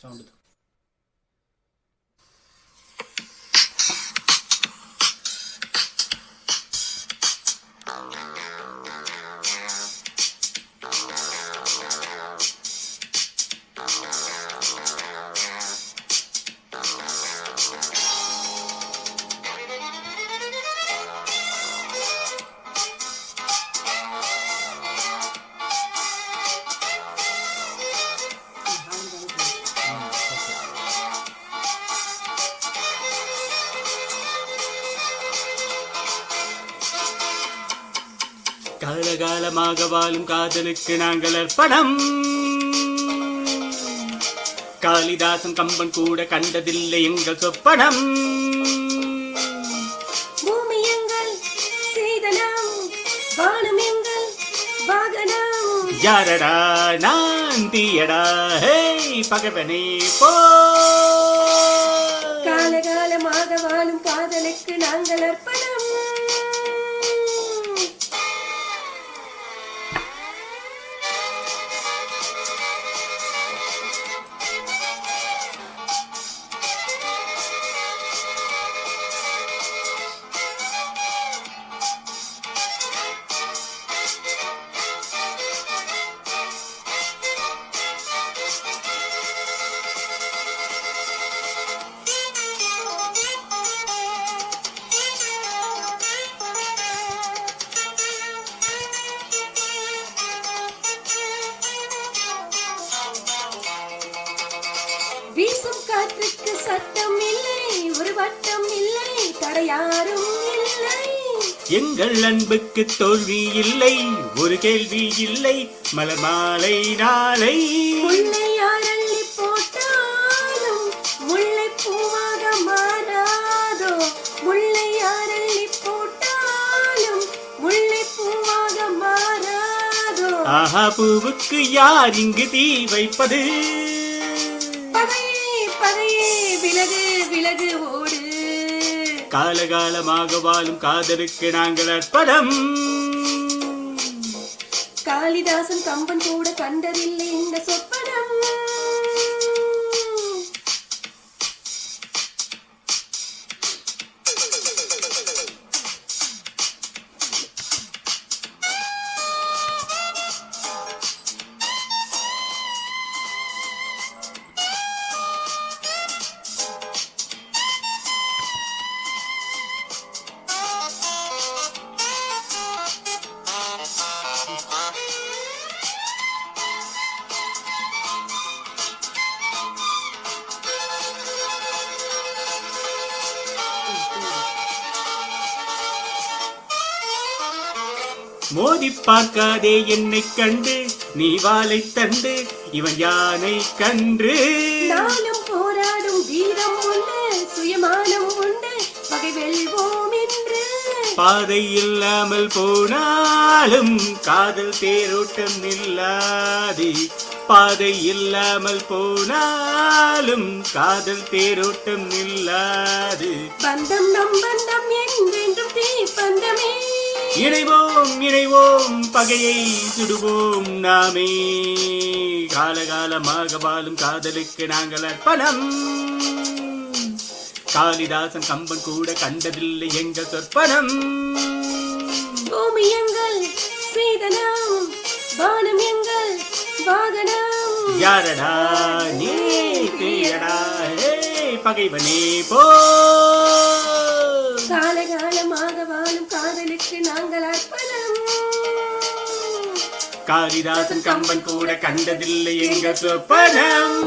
Sound காலகாலமாக வாழும் காதலுக்கு நாங்கள் அர்ப்பணம். காளிதாசன் கம்பன் கூட கண்டதில்லை எங்கள் சொப்பனம். பூமி எங்கள் சீதனம், வானம் எங்கள் வாகனம். யாரடா நான் தீயடா ஹே பகவனே போ. காலகாலமாக வாழும் காதலுக்கு நாங்கள் அர்ப்பணம். வீசும் காற்றுக்கு சட்டம் இல்லை, ஒரு வட்டம் இல்லை, தடையாரும் இல்லை. எங்கள் அன்புக்கு தோல்வி இல்லை, ஒரு கேள்வி இல்லை, மலர் மாலை நாளை. முல்லை யாரள்ளி போட்டாலும் முல்லை பூவாக மாறாதோ. முல்லை யாரள்ளி போட்டாலும் முல்லை பூவாக மாறாதோ. ஆஹா பூவுக்கு யார் இங்கு தீ வைப்பது? பகையே பகையே விலகு விலகு ஓடு. காலகாலமாக வாழும் காதலுக்கு நாங்கள் அர்ப்பணம். காளிதாசன் கம்பன் கூட கண்டதில்லை இந்த சொப்பனம். மோதி பார்க்காதே என்னை கண்டு, நீ வாளை தண்டு, இவன் யானை கன்று. நானும் போராடும் வீரம் உண்டு, சுயமானம் உண்டு, பகை வெல்வோம் என்று. பாதை இல்லாமல் போனாலும் காதல் தேரோட்டம் நில்லாது. பாதை இல்லாமல் போனாலும் காதல் தேரோட்டம் நில்லாது. பந்தம் நம் பந்தம் என்றென்றும் தீப்பந்தமே. இணைவோம் இணைவோம் பகையை சுடுவோம் நாமே. காலகாலமாக வாழும் காதலுக்கு நாங்கள் அர்ப்பணம். காளிதாசன் கம்பன் கூட கண்டதில்லை எங்கள் சொற்பனம். பூமி எங்கள் சீதனம், வானம் எங்கள் வாகனம். யாரடா நீ தீயடா ஹே பகைவனே போ. காலகாலமாக வாழும் காதலுக்கு நாங்கள் அர்ப்பணம். காளிதாசன் கம்பன் கூட கண்டதில்லை எங்கள் சொப்பனம்.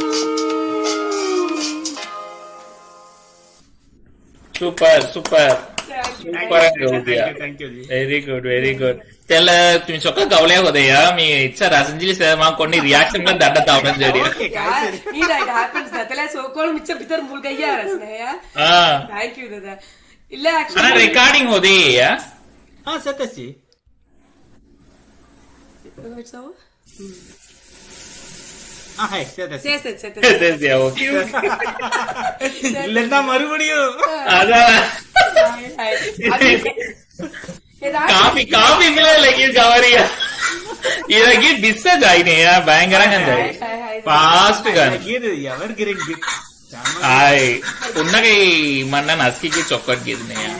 Super, super. Super Thank you. Very good, very good. त्याला तुम्ही स्वतः गावल्या होत्या या मी इच्छा राजनजी सर कोणी रिॲक्शन पण दांडत आवडत जरी मी राईट हॅपन्स त्याला सोकोळ मिच्छ भीतर मुलगा यारच नाही हा थँक यू दादा ಇಲ್ಲ आणि रेकॉर्डिंग होते या हा सतसी இல்லன்னா மறுபடியும் காபி காபி மில லகி கவரியா இதற்கு டிஸ்சார்ஜ் ஆயினேயா பயங்கరంగా ఫాస్ట్ గా ఎవర్ గ్రీన్ గిఫ్ట్ ఆయ్ పున్నగై మన్న నస్కి చొక్కట్ గిద్నేయా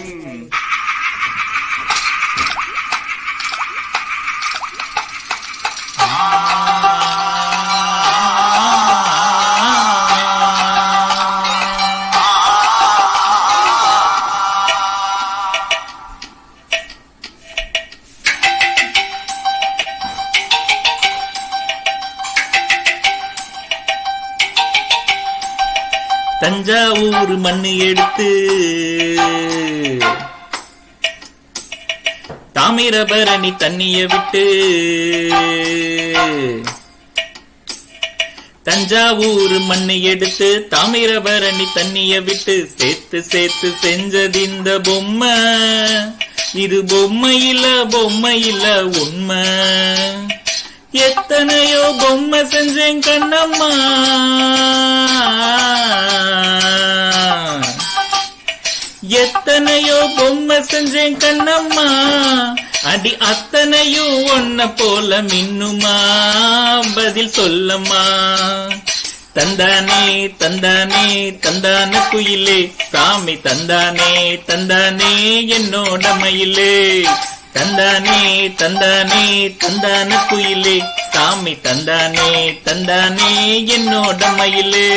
தஞ்சாவூர் மண்ணு எடுத்து தாமிரபரணி தண்ணிய விட்டு தஞ்சாவூர் மண்ணு எடுத்து தாமிரபரணி தண்ணிய விட்டு சேர்த்து சேர்த்து செஞ்சது இந்த பொம்மை இது பொம்மை இல்ல உண்மை எத்தனையோ பொம்மை செஞ்சேன் கண்ணம்மா எத்தனையோ பொம்மை செஞ்சேன் கண்ணம்மா அடி அத்தனையும் ஒன்ன போல மின்னுமா பதில் சொல்லம்மா தந்தானே தந்தானே தந்தான குயிலே சாமி தந்தானே தந்தானே என்னோட மயிலே தந்தானே தந்தானே தந்தான குயிலே சாமி தந்தானே தந்தானே என்னோட மயிலே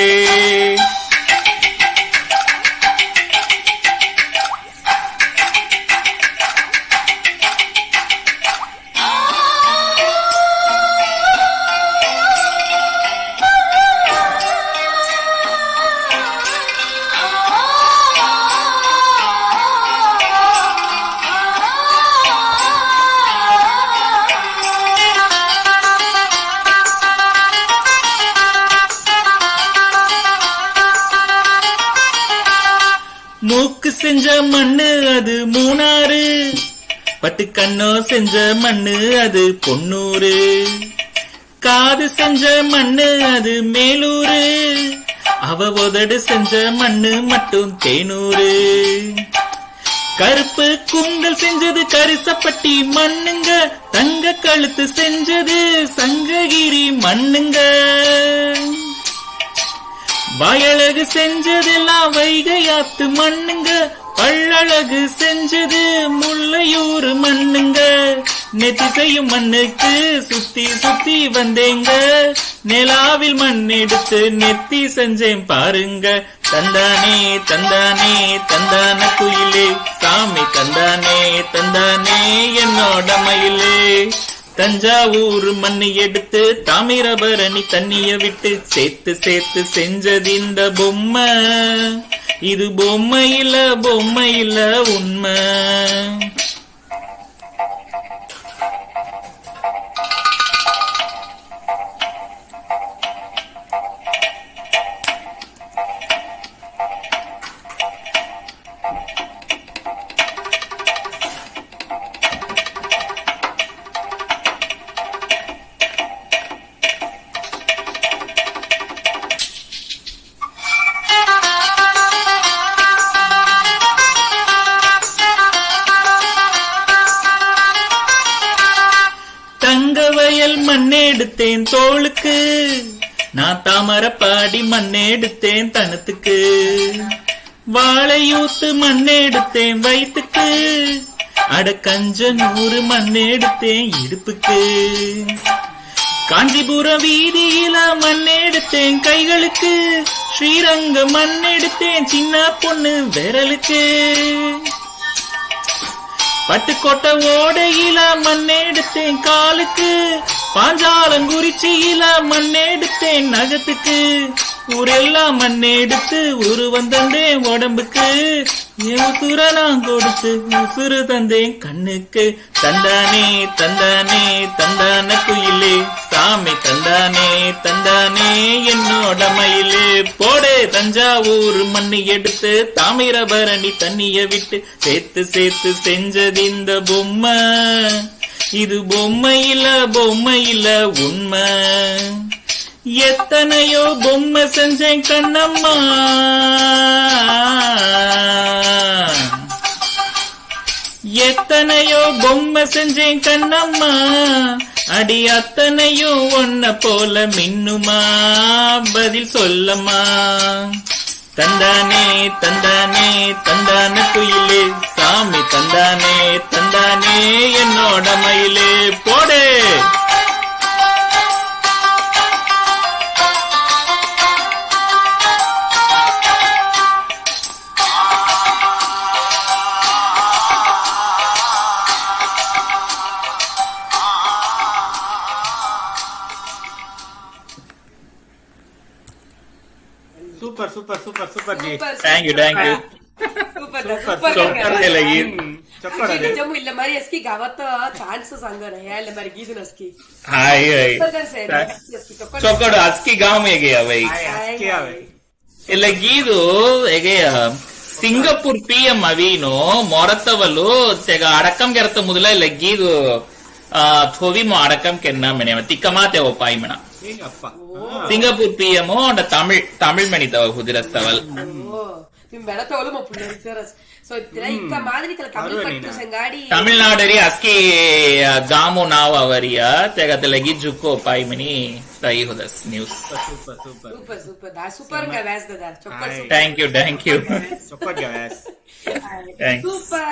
மூக்கு செஞ்ச மண்ணு அது மூணாறு பட்டு கண்ணோ செஞ்ச மண்ணு அது பொன்னூறு காது செஞ்ச மண்ணு அது மேலூரு அவ உதடு செஞ்ச மண்ணு மட்டும் தேனூரு கருப்பு குண்டல் செஞ்சது கரிசப்பட்டி மண்ணுங்க தங்க கழுத்து செஞ்சது சங்ககிரி மண்ணுங்க வயலகு செஞ்சதெல்லாம் வைகையாத்து மண்ணுங்க பள்ளழகு செஞ்சது முல்லையூர் மண்ணுங்க நெத்தி செய்யும் மண்ணுக்கு சுத்தி சுத்தி வந்தேங்க நிலாவில் மண் எடுத்து நெத்தி செஞ்சேன் பாருங்க தந்தானே தந்தானே தந்தான குயிலே சாமி தந்தானே தந்தானே என்னோட மயிலே தஞ்சாவூர் மண்ணு எடுத்து தாமிரபரணி தண்ணிய விட்டு சேர்த்து சேர்த்து செஞ்சது இந்த பொம்மை இது பொம்மை இல்ல உண்மை வயல் மண்ணெடுத்தேன் தோளுக்கு நான் தாமரப்பாடி மண்ணெடுத்தேன் தனத்துக்கு வாழையூத்து மண்ணெடுத்தேன் வயிற்றுக்கு அட கஞ்ச 100 மண்ணெடுத்தேன் இடுப்புக்கு காஞ்சிபுரம் வீதியில மண்ணெடுத்தேன் கைகளுக்கு ஸ்ரீரங்கம் மண்ணெடுத்தேன் சின்ன பொண்ணு விரலுக்கு பட்டுக்கோட்டை ஓடையில மண்ணெடுத்தேன் காலுக்கு பாஞ்சாலங்குறிச்சியில மண்ணெடுத்தேன் நகத்துக்கு ஊரெல்லாம் மண்ணெடுத்து உருவந்தந்தேன் உடம்புக்கு உசுரெல்லாம் கொடுத்து உசுறு தந்தேன் கண்ணுக்கு தந்தானே தந்தானே தந்தான குயிலே சாமி தந்தானே தந்தானே என்னோட மயிலே போடே தஞ்சாவூர் மண்ணு எடுத்து தாமிரபரணி தண்ணிய விட்டு சேர்த்து சேர்த்து செஞ்சது இந்த பொம்மை இது பொம்மை இல்ல உண்மை எத்தனையோ பொம்மை செஞ்சேன் கண்ணம்மா எத்தனையோ பொம்மை செஞ்சேன் கண்ணம்மா அடி அத்தனையும் ஒன்ன போல மின்னுமா பதில் சொல்லம்மா தந்தானே தந்தானே தந்தான குயிலே சாமி தந்தானே தந்தானே என்னோட மயிலே போடு super super super super G thank you thank you Super, Super, super. चक्कर निजमू ಇಲ್ಲ ಮರಿ ಅಸ್ಕಿ गावात ಚಾನ್ಸಸ್ ಹಂಗಾರೆ ಇಲ್ಲ ಮರಿ ಗೀದು ನಸ್ಕಿ हाय हाय ચોકડ આજકી ગામ में गया भाई क्या भाई એટલે ગીದು ಎಗೆಯ ಸಿಂಗಪುರ್ PM ಅವಿನು ಮೊರತವಲು ತೆಗ ಅಡಕಂ ಗೆರತ ಮೊದಲ ಇಲ್ಲ ಗೀದು ಥೋವಿ ಮೋ ಅಡಕಂ ಕೆನ್ನ ಮನೆ ತಿಕ್ಕಮಾತೆ ಒಪ್ಪಾಯಿ ಮಣ ಅಪ್ಪ ಸಿಂಗಪುರ್ PM ಅಂಡ ತಮಿಳ್ ಮಣಿತವ ಹುದಿರಸ್ತವಲ್ ನಿಮ್ ಬೆಳ ತಗೊಳು ಮಪ್ಪು ಸೊ ಇಕ್ಕ ಮಾದರಿ ತಲ ಕಮ್ಮಿ ಪಟ್ಟು ಸಂಗಾಡಿ ತಮಿಳ್ನಾಡರಿ ಅಸ್ಕಿ ಗಾಮು ನಾವ್ ಅವರಿಯ ತೆಗತಲ ಗಿಜ್ಜುಕೋ ಪಾಯಿ ಮನಿ ತೈ ಹುದಸ್ news super super super super ದಾ ಸೂಪರ್ ಗ ವ್ಯಾಸ್ ದಾ ಚೊಕ್ಕರ್ thank you super gas thanks super